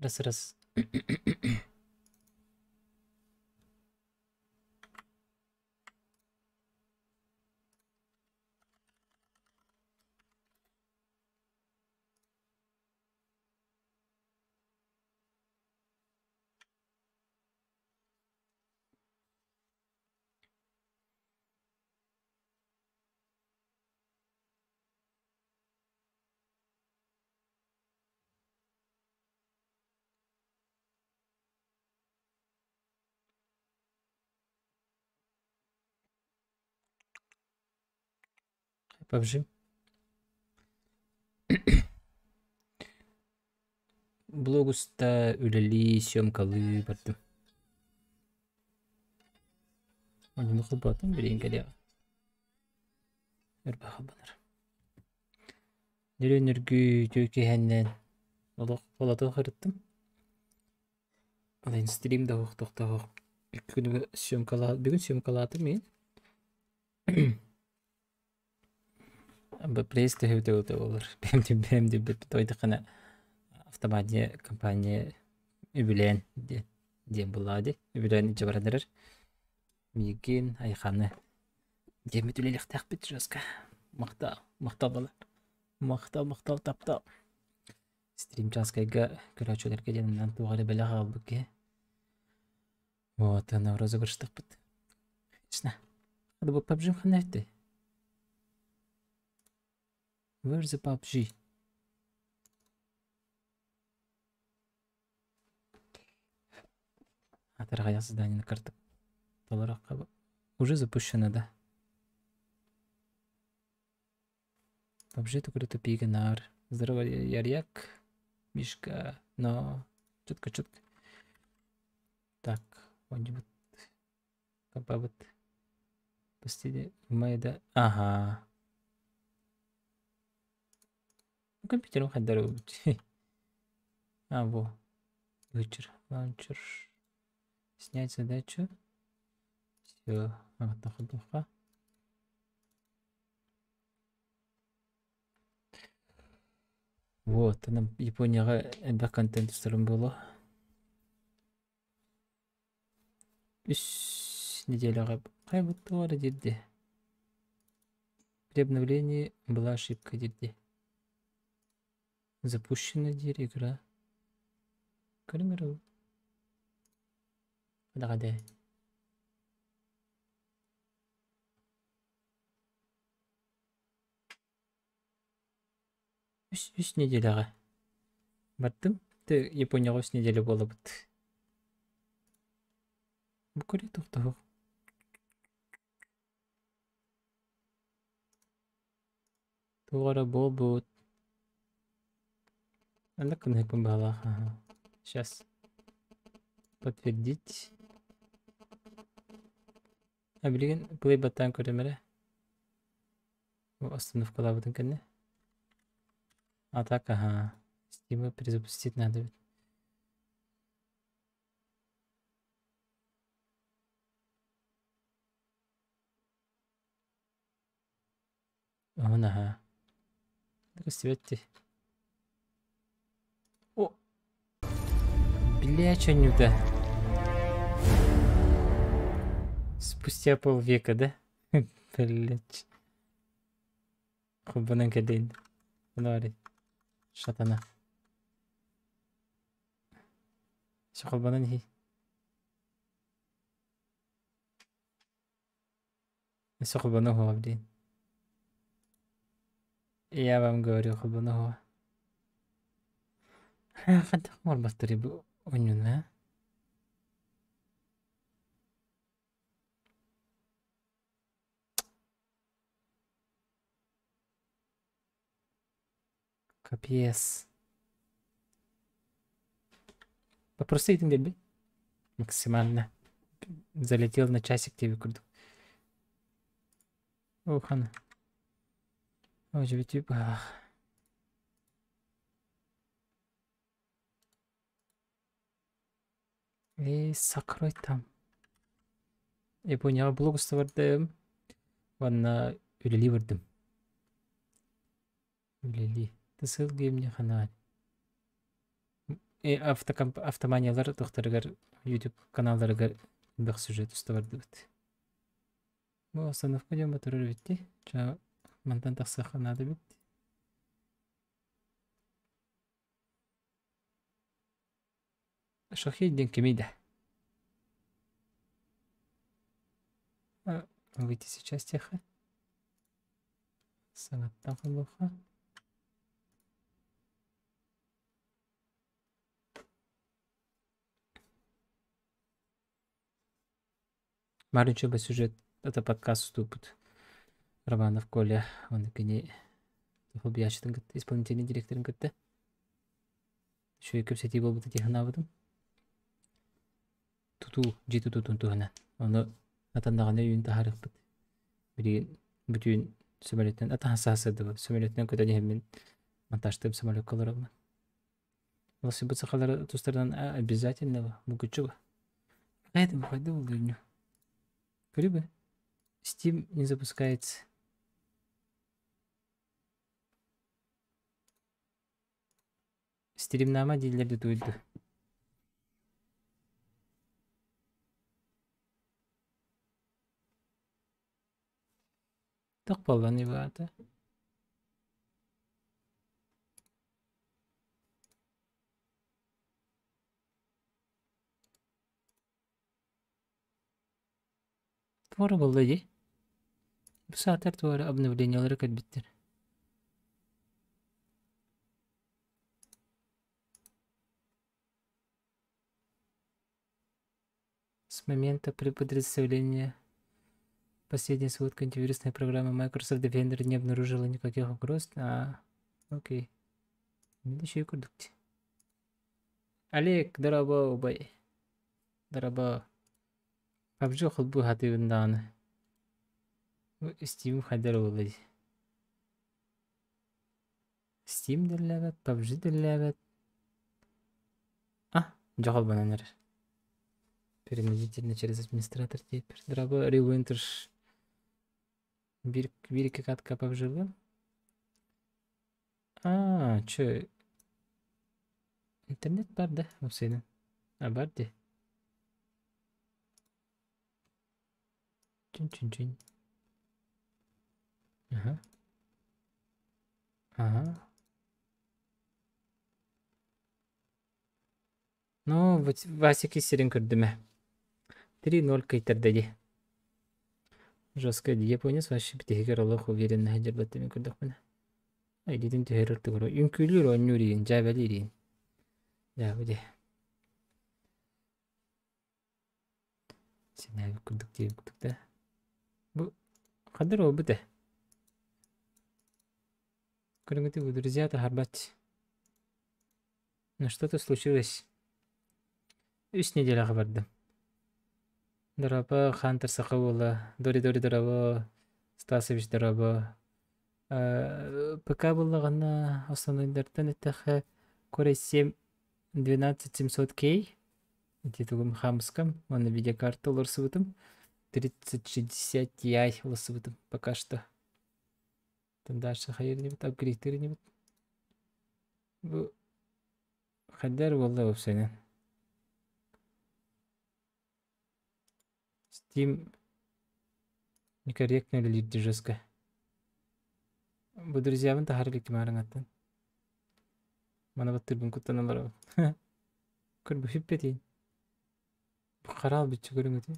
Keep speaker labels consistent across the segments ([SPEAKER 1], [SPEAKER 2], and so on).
[SPEAKER 1] Раз. PUBG. Блогуста үлели съемкалы бардым. Оны кылбатым берейин келе. Өрбаха банар. Нерөнөргү төкөһәннән олох болото хырыттым. Алайн стримда тоқтоқ. Бүгін съемкалатым мен. Пресс төһөтө болор. Бемди бит тойды гана автоматия компания үбүлен де булады. Үбүлен жабарадыр. Мигин айханы. Демит үлелек тақпит жаска. Мактал балар. Мактал таптал. Стрим жаскайга көрөчөлөргө жанынан тугары беле калбык. Вот, она розыгрыштык бит. Чна. Хады бу PUBG ханайты. Where's the PUBG? Атарга задание картып. Толоракка уже запущено, да. PUBG тукры тупига нар. Здорово, Ярьяк. Мишка, но чутко. Так, вот. Капабыт. Постели майда. Ага. Компьютером хаддару. Во. Лаунчер. Снять задачу. Все. Ходуха. Вот, она Японияга элбек контент устарым было. 3 неделяга кайбыт бар дирди. При обновлении была ошибка дирди. Запущена игра. Көрүңөр. Кадай. 3 неделяга бардым. Японияга 3 неделя болобут. Букури токтоо. Тугара болбут. Анда кына бала. Сейчас. Подтвердить. Билген плей баттан көрөмөрө. Остановка лабытын кенне. Атака, ага. Стима перезапустить надо. Ага. Так свети. О! Бля, чё нюда? Спустя полвека, да? Блять. Хубанан кадин. Нори. Шатана. Шахубанан хи. Шахубану хуа, блин. Я вам говорю, хубану хуа. Хантах мор бастыри бу ойнуна. Капец. Попроси этим дельби. Максимально. Залетел на часик тебе курду. Охана. Ой, ведь сакрой там. Японияга блогуста бардым. Ванна үлели бардым. Үлели. Тысыл геймне ханаа. автоманиялар тохтарыгар YouTube каналларыгар бэх сюжет уставарды бит. Бу остановка дем батырыр битти. Жа мантан тахсаха надо бит. Шохи ден кемейда. Выйти сейчас тихо. Сағаттан қылуға. Марынча ба сюжет, это подкаст уступит. Романов Коля, он кене хоббиячтың кітті, исполнительный директорын кітті. Шөй көп сәтей бол бұты техана бұдым. Туту, жеті тутун туғынан. Оны атандағаны үйін тахарық бұд. Бірген бүтін самолеттен, ата хаса-хасады бұд. Самолеттен көтәне хеммен монтажтым самолет қаларығына. Осы бұд сақалары тұстардан обязательно ба, мүгітші ба. Қайды бұл дүйні. Көрі бі? Steam не запускается. Стримнама дейлерді туйды. Так болғаны бааты. Туары болды де. Бұл сааттар туары обновлениялары кәдбеттер. С момента при предоставлении последняя сводка антивирусной программы Microsoft Defender не обнаружила никаких угроз. Окей. Еще и курдукти. Олег, дараба, убай. Дараба. PUBG хулбу хаты вынданы. Steam хайдар олай. Steam дерләбәт, PUBG дерләбәт. Жоғал бананер. Переносительно через администратор теперь. Драба ревентер. Бирки катка PUBG. Чё? Интернет бар да, өсейден. Бар де. Чин-чин-чин. Ага. Ну, Васик есерін көрдіме. 3-0 кайтердеди. Жестко Япония вообще битегер Аллах уверен на хаджар баттами көрдік мені. Айдиден түйер ұрты көрі. Үнкүлір оннюрин, жабалирин. Жабыде. Сен әбі көрдік дейіп көрдік да. Бұл қадыр ол бұды. Көріңгіті бұл друзья-то харбат. Но что-то случилось. 3 неделяға бардым. Дораба, Хантер Сақауыла, Дори Дораба, Стасович Дораба. ПК болағына основнойдардан әттіғі Core i7-12700K. Әтетігім хамыскам, оны видеокарта оларсы бұтым. 3060 Ti оласы бұтым, пока что. Там дальше хайыр не бұд, апгрейдтері не бұд. Бұл қадар болда өпсайнан. Steam некорректно лилит жестко. Бұл друзьявын тахарлик кемарың аттан. Мана баттырбын күттан олар. Көр бұл хиппетейін. Бұл қарал бітші көрің өте.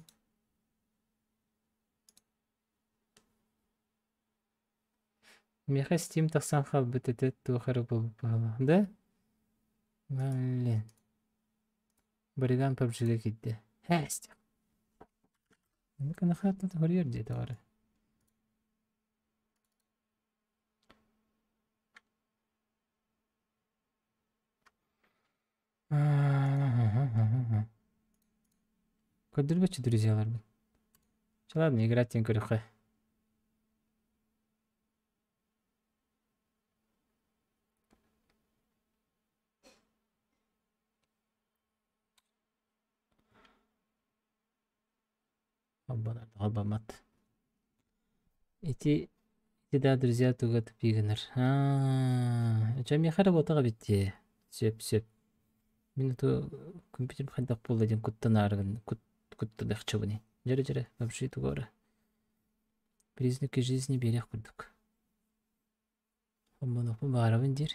[SPEAKER 1] Меха Steam тақсан қал бітетет туақары болып бағала. Да? Мәлін. Бариган PUBG-ге кетті. Әстек. Мені қанақатты ғырер дейді ғары. Көрдір бәтші друзьялар бұл. Ладно, играть тен көрі қай. Албамат. Эти да, друзья, туга тупигнер. Чам я работа битти. Сеп. Мен это компьютер хандак болду ден куттан аргын кутта дакчыбыны. Жара вообще тугора. Признаки жизни берег курдук. Амманапы барабын дер.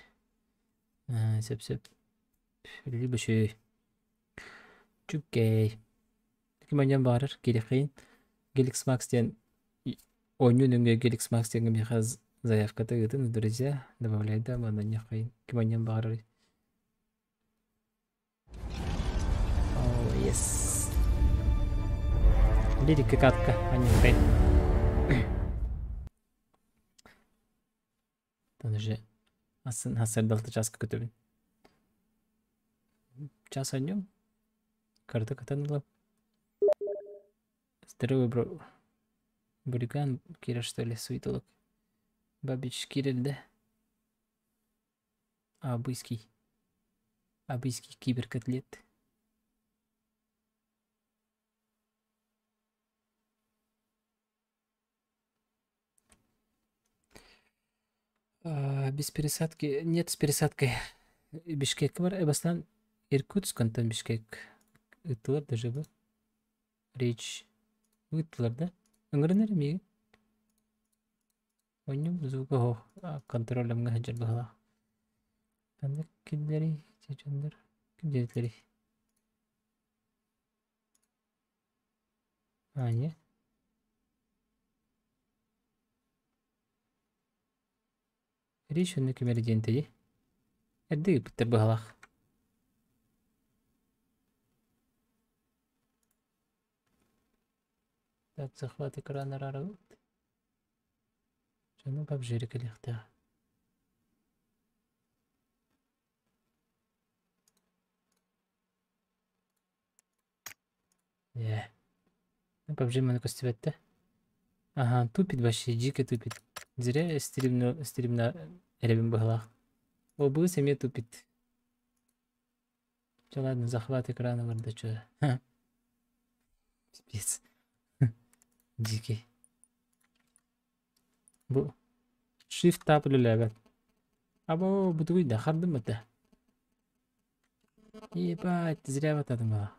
[SPEAKER 1] Сеп. Либо шөй. Чуккей. Киманьян барыр керекейин. Galaxy Max ден oyunun önüne Galaxy Max ден мехаз заявка тагытын, друзья, добавляй да, мана нехай. Киманьян барыр. О, yes. Лирика катка, аннюкай. Там уже hasırdalı час kötübün. Час аннюм. Карта катанылап. Здорово, бро. Буриган Кира, что ли, суетолог. Бабич Кирилде. Абыйский киберкотлет. Без пересадки. Нет, с пересадкой. Бишкек бар. Бастан Иркутск, антон Бишкек. Ытылар даже был. Речь. Ытылар, да? Аңгырынар емеге. Ойнум звука контролемге хаджар бахала. Анда килдери, чечендер. Килдери. Не. Речь он кемер дентеди. Эдди биттер бахалах. Так, захват экрана рарут. Чаны бабжери келехта. PUBG мене костюветте. Ага, тупит вообще, дико тупит. Зря стрим на ребен бахлах. Обы семье тупит. Че, ладно, захват экрана варда, че. Пипец. Дикий. Бу. Shift tap лелебет. Або бутуй да хардым это. Ебать, зря вот это было.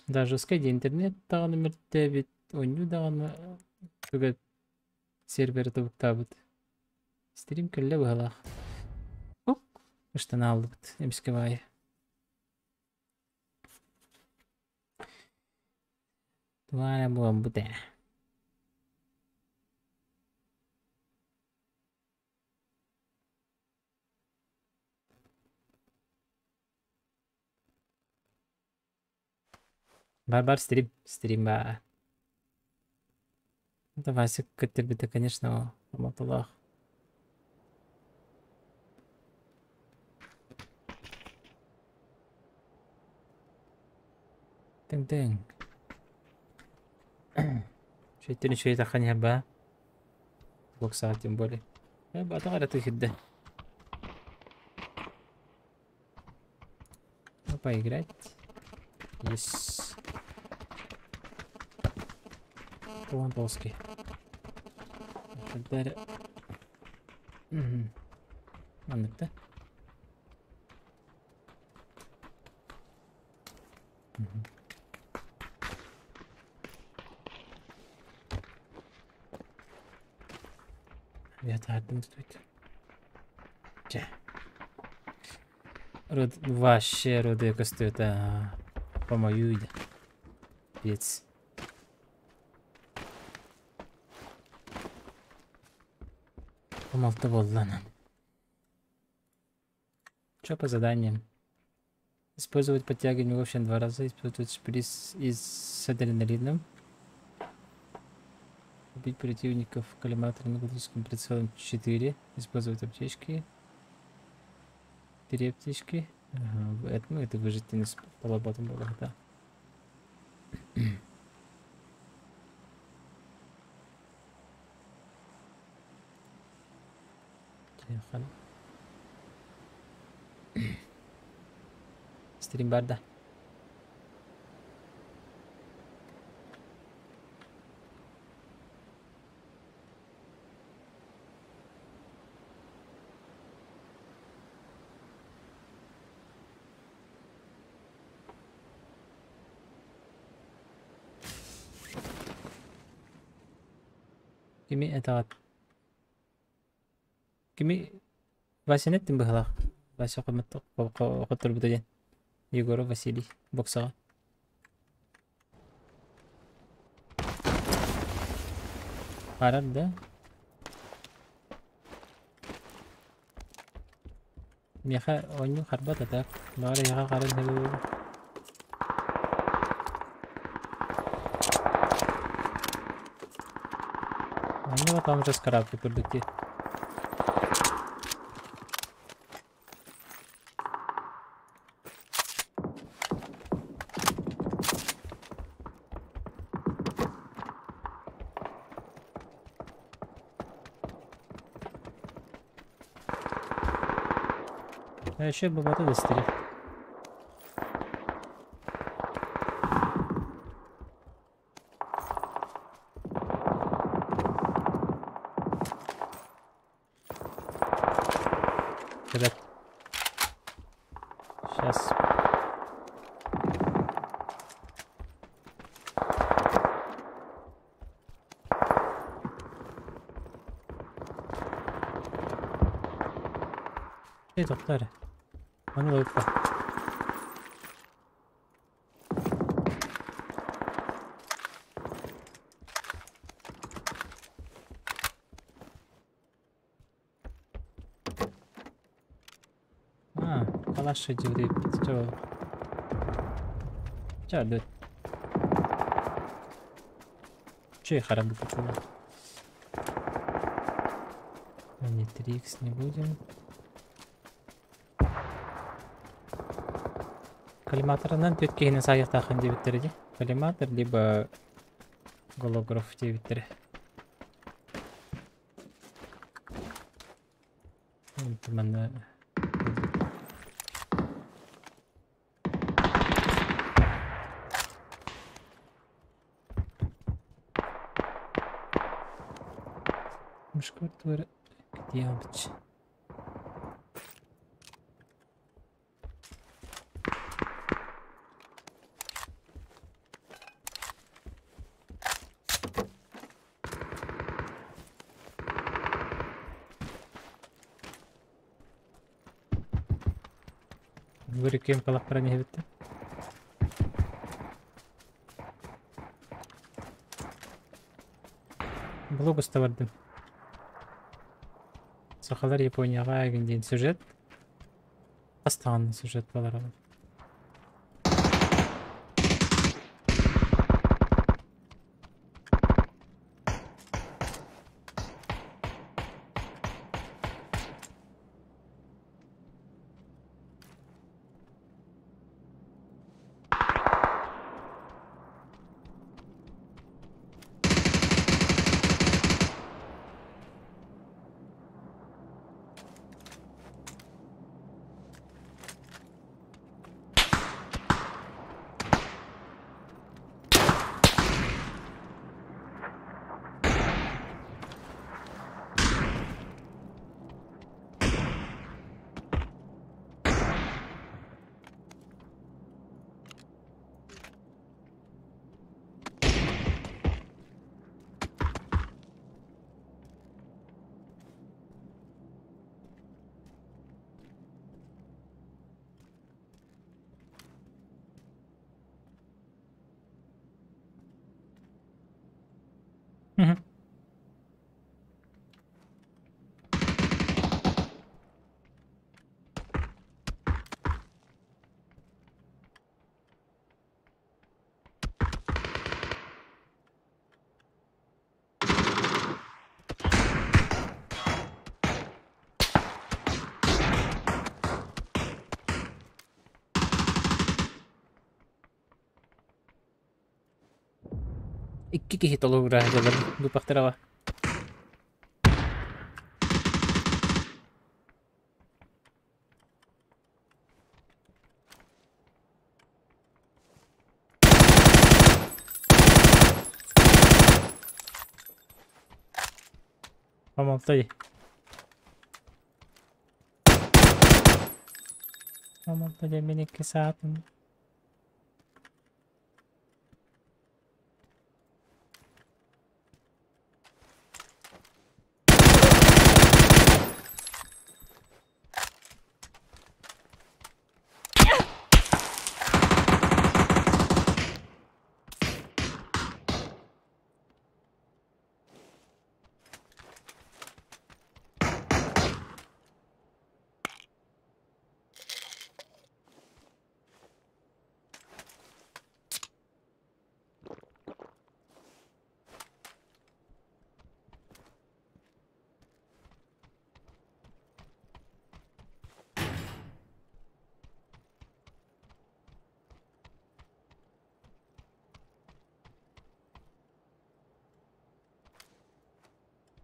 [SPEAKER 1] Даже скайди интернет тагын мертте бит. Ойну дагын түгет сервер табыт. Стрим келле бахлах. Оп. Ыштан алды бит. Эмске бай. Туана буам буте. Бар стрим ба. Это Вася Катербита, конечно, Аматулах. Тынг. Шейтин шейта хань ба. Бокса тем более. Я бы отограть хидда. Поиграть. Yes. По-антолски. Дальше. Анныкта. Я тардым стоит. Че. Вообще роды стоит по мою иде. Пец. Помолта боллана. Что по заданиям? Использовать подтягивание в общем 2 раза. Использовать шприц с адреналином. Убить противников в коллиматоре на политическом прицелом 4. Использовать аптечки. 3 аптечки. Ага, это выжить не полоботом было, да. Стрим барда. Kimi etaat. Kimi Васинеттин быһылаах. Вася хотор бутаден. Егоров Василий боксаға. Қарар да. Меха оню харбат атак. Бары яға қарар хәбі. Оню батам раскарап көрдікте. Ще багато дистрів. Вперед. Сейчас. Эй, доктор. Onu da yutma. Kalaş şöyle bitiyor. Çadır. Че харам бутылка. Нитрикс не будем. Коллиматорынан төткейіне сайық тақын дебіттері де. Коллиматор, либо голограф дебіттері. Мана... Мушкартуары... Где он бітші? Көрекем қалақпара не бітті? Блогуста бардым. Сақалар Японияға әгінден сюжет. Астағанның сюжет балар алады. İki kişi tolu bırakıyorlar bu baktera. Tamam dayı. Tamam dayı beni 2 saatim.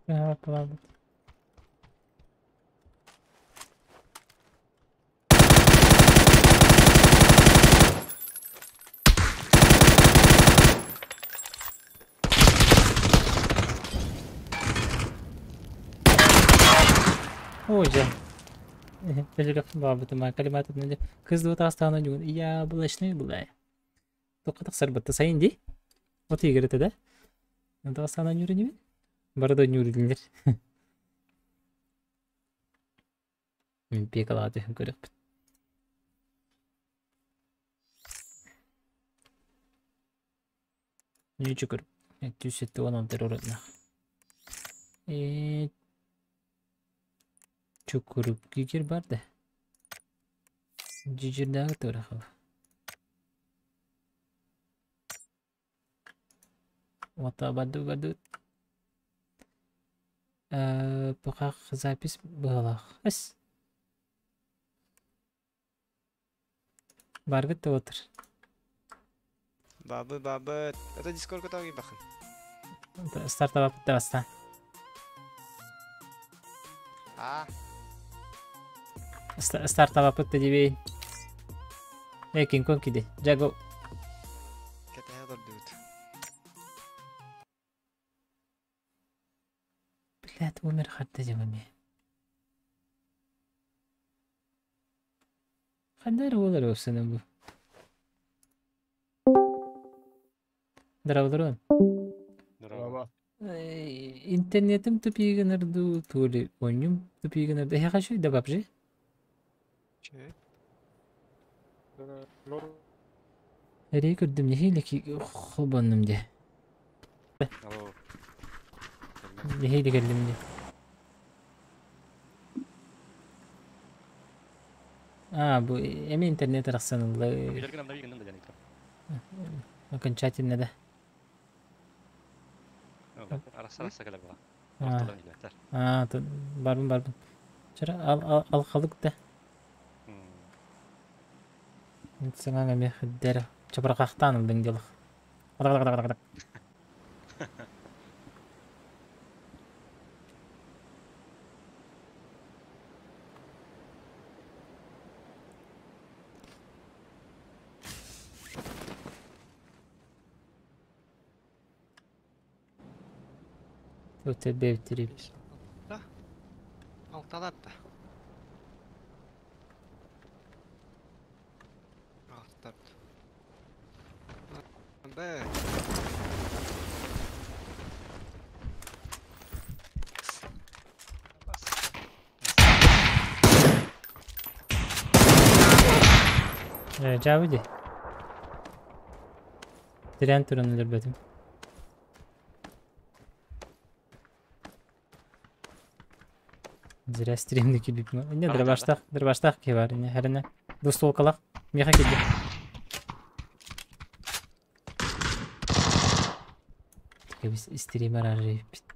[SPEAKER 1] Правда. Ой, жа. Белерек бабытыма калимат этнеде. Кызды вот астана жүгін. Ия, булашны булай. Тоқатық сарбатты сайын дей. Вот игры-то, да? Вот астана нүрі неме? Барды нүрілдер. Мен пек алады көріп. Нечі көріп. Түсетті онан террорытна. Чукуруп кикер барды. Жижирдағы тұрақы. Ота баду. Бұқақ запись бұғалақ. Әс. Баргытты отыр.
[SPEAKER 2] Бабы. Это дискордқа тағы бақын.
[SPEAKER 1] Старта бапытты баста. Старта бапытты дебейін. Экин конкиде. Жаго.
[SPEAKER 2] Кетая дұрдуыт.
[SPEAKER 1] Блядь, умер хатта жамаме. Қандар олар өпсіні бұл. Дыраулар он. Интернетім тупиген ырду, тули ойнюм тупиген ырду. Эха шуй да бап же? Әрей көрдім нехейлі ки құлбанным де. Нехейлі кәлдім де. Бұл әме интернет арақсанылы. Окончательно да.
[SPEAKER 3] Араса кәлі бұға.
[SPEAKER 1] Барбын. Чара ал қалдық да. Сыңаң әме қыддәрі. Чапыра қақтаным дөңделік. Қадақ. Өте бәуттіріп.
[SPEAKER 2] Да. Алталатты. Алталатты. Бәй.
[SPEAKER 1] Жабы де. Тирен түрін үлірбәдім. Зря стримді келіп ма? Не, дырбаштақ ке бар. Әріне. Достол қалақ. Меха келді. Біз стример аржайып бит.